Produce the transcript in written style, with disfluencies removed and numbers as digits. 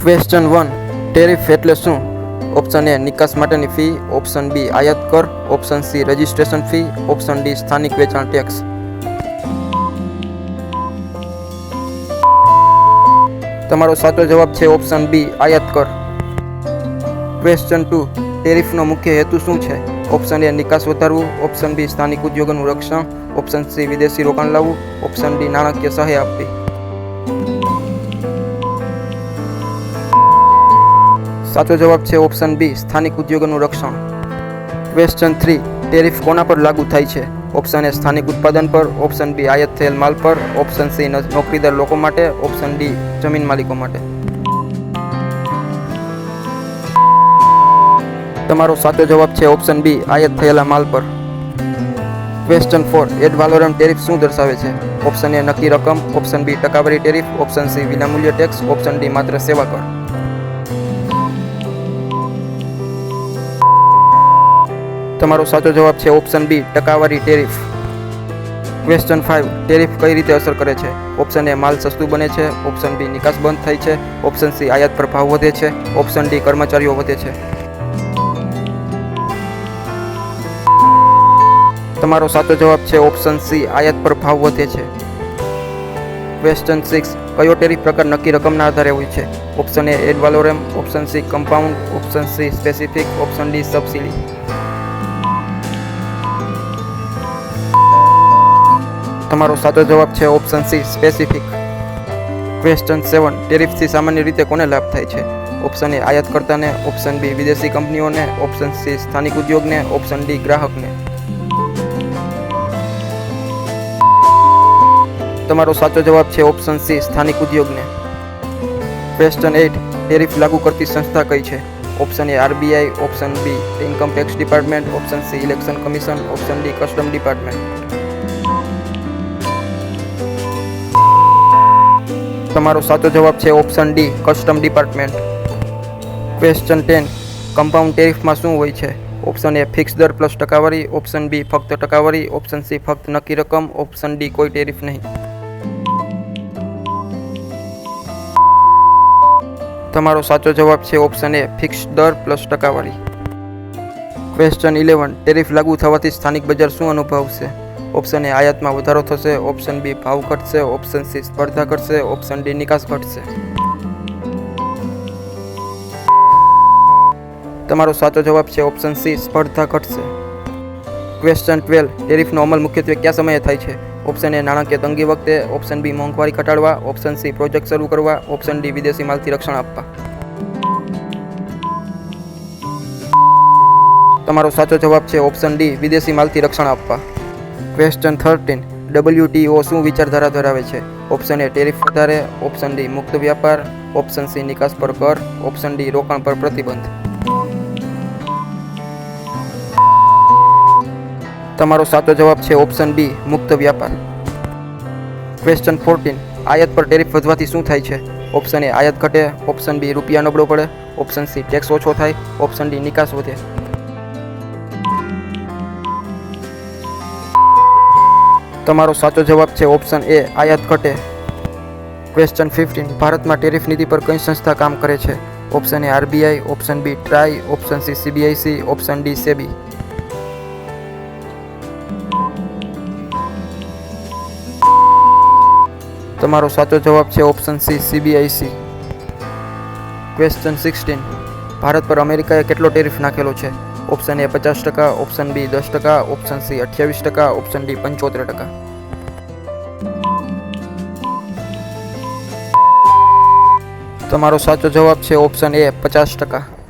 Question 1 tariff એટલે શું? Option A નિકાસ માટેની ફી, ઓપ્શન બી આયાત કર, option C registration fee, option D સ્થાનિક વેચાણ ટેક્સ. તમારો સાચો જવાબ છે ઓપ્શન બી આયાત કર. ક્વેશ્ચન 2 ટેરિફનો મુખ્ય હેતુ શું છે? ઓપ્શન એ નિકાસ વધારવું, ઓપ્શન બી સ્થાનિક ઉદ્યોગોનું રક્ષણ, ઓપ્શન સી વિદેશી રોકાણ લાવવું, ઓપ્શન ડી નાણાકીય સહાય આપવી. સાચો જવાબ છે ઓપ્શન બી સ્થાનિક ઉદ્યોગોનું રક્ષણ. ક્વેશ્ચન 3 ટેરિફ કોના પર લાગુ થાય છે? ઓપ્શન એ સ્થાનિક ઉત્પાદન પર, ઓપ્શન બી આયાત થયેલ માલ પર, ઓપ્શન સી નોકરીદાર લોકો માટે, ઓપ્શન ડી જમીન માલિકો માટે. તમારો સાચો જવાબ છે ઓપ્શન બી આયાત થયેલા માલ પર. ક્વેશ્ચન 4 એડ વાલોરમ ટેરિફ શું દર્શાવે છે? ઓપ્શન એ નક્કી રકમ, ઓપ્શન બી ટકાવારી ટેરિફ, ઓપ્શન સી વિનામૂલ્ય ટેક્સ, ઓપ્શન ડી માત્ર સેવા કર. તમારો સાચો જવાબ છે ઓપ્શન બી ટકાવારી ટેરિફ. ક્વેશ્ચન 5 ટેરિફ કઈ રીતે અસર કરે છે? ઓપ્શન એ માલ સસ્તું બને છે, ઓપ્શન બી નિકાસ બંધ થાય છે, ઓપ્શન સી આયાત પર ભાવ વધે છે, ઓપ્શન ડી કર્મચારીઓ વધે છે. તમારો સાચો જવાબ છે ઓપ્શન સી આયાત પર ભાવ વધે છે. ક્વેશ્ચન 6 કયો ટેરિફ પ્રકાર નક્કી રકમના આધારે હોય છે? Option A ad valorem, option C compound, option C specific, option D subsidy. તમારો સાચો જવાબ છે ઓપ્શન સી સ્પેસિફિક. ક્વેશ્ચન 7 ટેરિફથી સામાન્ય રીતે કોને લાભ થાય છે? ઓપ્શન એ આયાતકર્તાને, ઓપ્શન બી વિદેશી કંપનીઓને, ઓપ્શન સી સ્થાનિક ઉદ્યોગને, ઓપ્શન ડી ગ્રાહકને. તમારો સાચો જવાબ છે ઓપ્શન સી સ્થાનિક ઉદ્યોગને. ક્વેશ્ચન 8 ટેરિફ લાગુ કરતી સંસ્થા કઈ છે? Option A RBI, option B income tax department, option C election commission, option D custom department. તમારો સાચો જવાબ છે option D custom department. Question 10 compound ટેરિફમાં શું હોય છે? ઓપ્શન એ ફિક્સ દર પ્લસ ટકાવારી, ઓપ્શન બી ફક્ત ટકાવારી, ઓપ્શન સી ફક્ત નક્કી રકમ, ઓપ્શન ડી કોઈ ટેરિફ નહીં. તમારો સાચો જવાબ છે ઓપ્શન એ ફિક્સ દર પ્લસ ટકાવારી. ક્વેશ્ચન 11 ટેરિફ લાગુ થવાથી સ્થાનિક બજાર શું અનુભવશે? ઓપ્શન એ આયાતમાં વધારો થશે, ઓપ્શન બી ભાવ ઘટશે, ઓપ્શન સી સ્પર્ધા ઘટશે, ઓપ્શન ડી નિકાસ ઘટશે. તમારો સાચો જવાબ છે ઓપ્શન સી સ્પર્ધા ઘટશે. ક્વેશ્ચન 12 ટેરિફનો અમલ મુખ્યત્વે કયા સમયે થાય છે? ઓપ્શન એ નાણાકીય તંગી વખતે, ઓપ્શન બી મોંઘવારી ઘટાડવા, ઓપ્શન સી પ્રોજેક્ટ શરૂ કરવા, ઓપ્શન ડી વિદેશી માલથી રક્ષણ આપવા. તમારો સાચો જવાબ છે ઓપ્શન ડી વિદેશી માલથી રક્ષણ આપવા. ક્વેશ્ચન 13 WTO શું વિચારધારા ધરાવે છે? ઓપ્શન એ ટેરિફ વધારે, ઓપ્શન ડી મુક્ત વ્યાપાર, ઓપ્શન સી નિકાસ પર કર, ઓપ્શન ડી રોકાણ પર પ્રતિબંધ. તમારો સાચો જવાબ છે ઓપ્શન બી મુક્ત વ્યાપાર. ક્વેશ્ચન 14 આયાત પર ટેરિફ વધવાથી શું થાય છે? ઓપ્શન એ આયાત ઘટે, ઓપ્શન બી રૂપિયા નબળો પડે, ઓપ્શન સી ટેક્સ ઓછો થાય, ઓપ્શન ડી નિકાસ વધે. તમારો સાચો જવાબ છે ઓપ્શન એ આયાત ઘટે. ક્વેશ્ચન 15 ભારતમાં ટેરિફ નીતિ પર કઈ સંસ્થા કામ કરે છે? Option A RBI, option B TRAI, option C CBIC, option D SEBI. તમારો સાચો જવાબ છે ઓપ્શન સી સીબીઆઈસી. ક્વેશ્ચન 16 ભારત પર અમેરિકાએ કેટલો ટેરિફ નાખેલો છે? Option A 50%, option B 10%, option C 28%, option D 75%. તમારો સાચો જવાબ છે ઓપ્શન એ 50%.